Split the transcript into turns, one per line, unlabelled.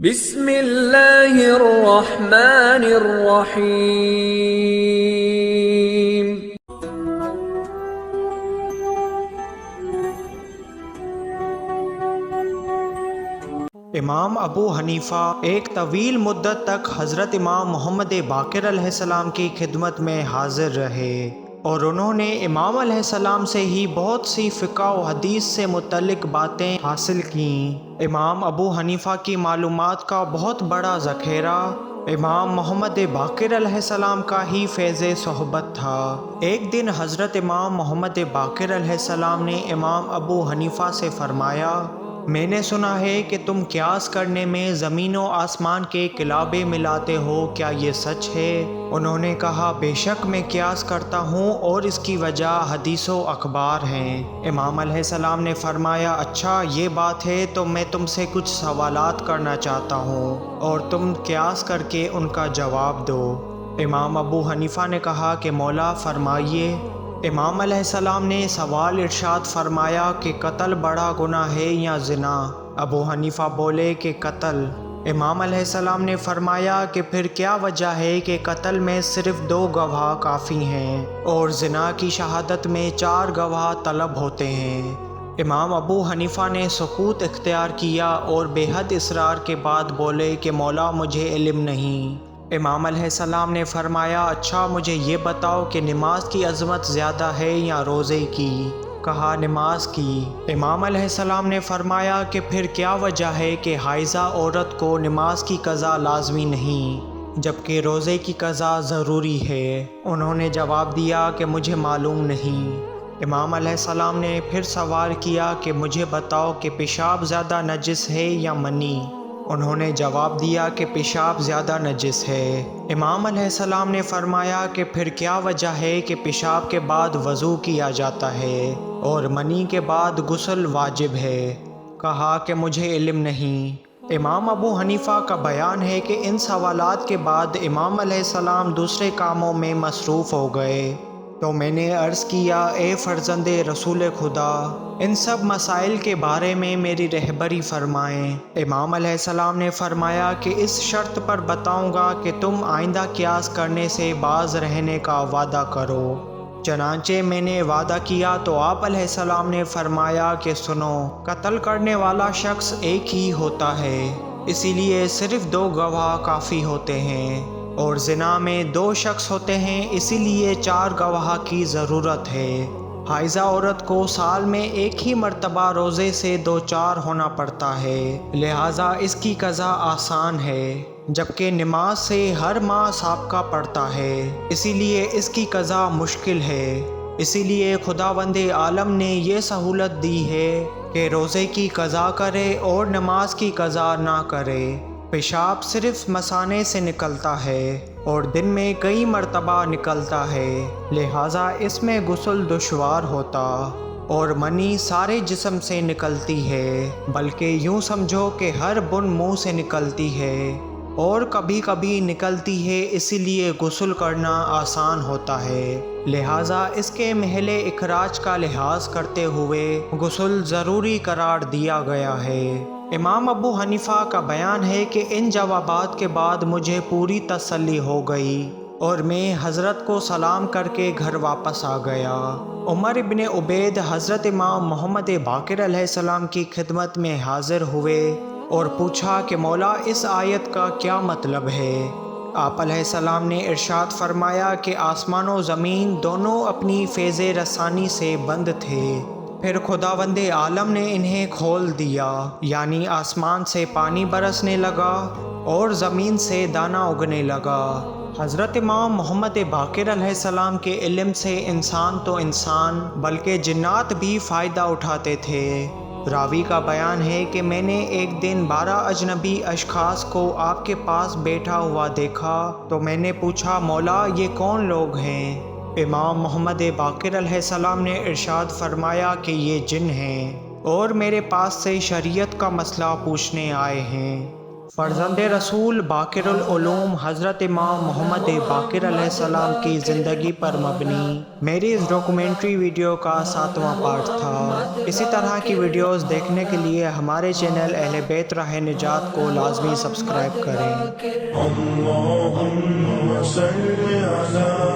بسم اللہ الرحمن الرحیم۔
امام ابو حنیفہ ایک طویل مدت تک حضرت امام محمد باقر علیہ السلام کی خدمت میں حاضر رہے اور انہوں نے امام علیہ السلام سے ہی بہت سی فقہ و حدیث سے متعلق باتیں حاصل کیں۔ امام ابو حنیفہ کی معلومات کا بہت بڑا ذخیرہ امام محمد باقر علیہ السلام کا ہی فیض صحبت تھا۔ ایک دن حضرت امام محمد باقر علیہ السلام نے امام ابو حنیفہ سے فرمایا، میں نے سنا ہے کہ تم قیاس کرنے میں زمین و آسمان کے قلابے ملاتے ہو، کیا یہ سچ ہے؟ انہوں نے کہا، بے شک میں قیاس کرتا ہوں اور اس کی وجہ حدیث و اخبار ہیں۔ امام علیہ السلام نے فرمایا، اچھا یہ بات ہے تو میں تم سے کچھ سوالات کرنا چاہتا ہوں اور تم قیاس کر کے ان کا جواب دو۔ امام ابو حنیفہ نے کہا کہ مولا فرمائیے۔ امام علیہ السلام نے سوال ارشاد فرمایا کہ قتل بڑا گناہ ہے یا زنا؟ ابو حنیفہ بولے کہ قتل۔ امام علیہ السلام نے فرمایا کہ پھر کیا وجہ ہے کہ قتل میں صرف 2 گواہ کافی ہیں اور زنا کی شہادت میں 4 گواہ طلب ہوتے ہیں؟ امام ابو حنیفہ نے سکوت اختیار کیا اور بے حد اصرار کے بعد بولے کہ مولا مجھے علم نہیں۔ امام علیہ السلام نے فرمایا، اچھا مجھے یہ بتاؤ کہ نماز کی عظمت زیادہ ہے یا روزے کی؟ کہا نماز کی۔ امام علیہ السلام نے فرمایا کہ پھر کیا وجہ ہے کہ حائضہ عورت کو نماز کی قضا لازمی نہیں جبکہ روزے کی قضا ضروری ہے؟ انہوں نے جواب دیا کہ مجھے معلوم نہیں۔ امام علیہ السلام نے پھر سوال کیا کہ مجھے بتاؤ کہ پیشاب زیادہ نجس ہے یا منی؟ انہوں نے جواب دیا کہ پیشاب زیادہ نجس ہے۔ امام علیہ السلام نے فرمایا کہ پھر کیا وجہ ہے کہ پیشاب کے بعد وضو کیا جاتا ہے اور منی کے بعد غسل واجب ہے؟ کہا کہ مجھے علم نہیں۔ امام ابو حنیفہ کا بیان ہے کہ ان سوالات کے بعد امام علیہ السلام دوسرے کاموں میں مصروف ہو گئے تو میں نے عرض کیا، اے فرزند رسول خدا، ان سب مسائل کے بارے میں میری رہبری فرمائیں۔ امام علیہ السلام نے فرمایا کہ اس شرط پر بتاؤں گا کہ تم آئندہ قیاس کرنے سے باز رہنے کا وعدہ کرو۔ چنانچہ میں نے وعدہ کیا تو آپ علیہ السلام نے فرمایا کہ سنو، قتل کرنے والا شخص ایک ہی ہوتا ہے، اسی لیے صرف 2 گواہ کافی ہوتے ہیں، اور زنا میں 2 شخص ہوتے ہیں، اسی لیے 4 گواہ کی ضرورت ہے۔ حائضہ عورت کو سال میں ایک ہی مرتبہ روزے سے 2 چار ہونا پڑتا ہے، لہٰذا اس کی قضا آسان ہے، جبکہ نماز سے ہر ماہ سابقہ پڑتا ہے، اسی لیے اس کی قضا مشکل ہے۔ اسی لیے خداوند عالم نے یہ سہولت دی ہے کہ روزے کی قضا کرے اور نماز کی قضا نہ کرے۔ پیشاب صرف مثانے سے نکلتا ہے اور دن میں کئی مرتبہ نکلتا ہے، لہٰذا اس میں غسل دشوار ہوتا، اور منی سارے جسم سے نکلتی ہے، بلکہ یوں سمجھو کہ ہر بن منہ سے نکلتی ہے اور کبھی کبھی نکلتی ہے، اسی لیے غسل کرنا آسان ہوتا ہے، لہٰذا اس کے محل اخراج کا لحاظ کرتے ہوئے غسل ضروری قرار دیا گیا ہے۔ امام ابو حنیفہ کا بیان ہے کہ ان جوابات کے بعد مجھے پوری تسلی ہو گئی اور میں حضرت کو سلام کر کے گھر واپس آ گیا۔ عمر ابن عبید حضرت امام محمد باقر علیہ السلام کی خدمت میں حاضر ہوئے اور پوچھا کہ مولا اس آیت کا کیا مطلب ہے؟ آپ علیہ السلام نے ارشاد فرمایا کہ آسمان و زمین دونوں اپنی فیض رسانی سے بند تھے، پھر خداوند عالم نے انہیں کھول دیا، یعنی آسمان سے پانی برسنے لگا اور زمین سے دانہ اگنے لگا۔ حضرت امام محمد باقر علیہ السلام کے علم سے انسان تو انسان بلکہ جنات بھی فائدہ اٹھاتے تھے۔ راوی کا بیان ہے کہ میں نے ایک دن 12 اجنبی اشخاص کو آپ کے پاس بیٹھا ہوا دیکھا تو میں نے پوچھا، مولا یہ کون لوگ ہیں؟ امام محمد باقر علیہ السلام نے ارشاد فرمایا کہ یہ جن ہیں اور میرے پاس سے شریعت کا مسئلہ پوچھنے آئے ہیں۔ فرزند رسول باقر العلوم حضرت امام محمد باقر علیہ السلام کی زندگی پر مبنی میری اس ڈاکومنٹری ویڈیو کا 7واں پارٹ تھا۔ اسی طرح کی ویڈیوز دیکھنے کے لیے ہمارے چینل اہل بیت راہ نجات کو لازمی سبسکرائب کریں۔
اللہم صل علی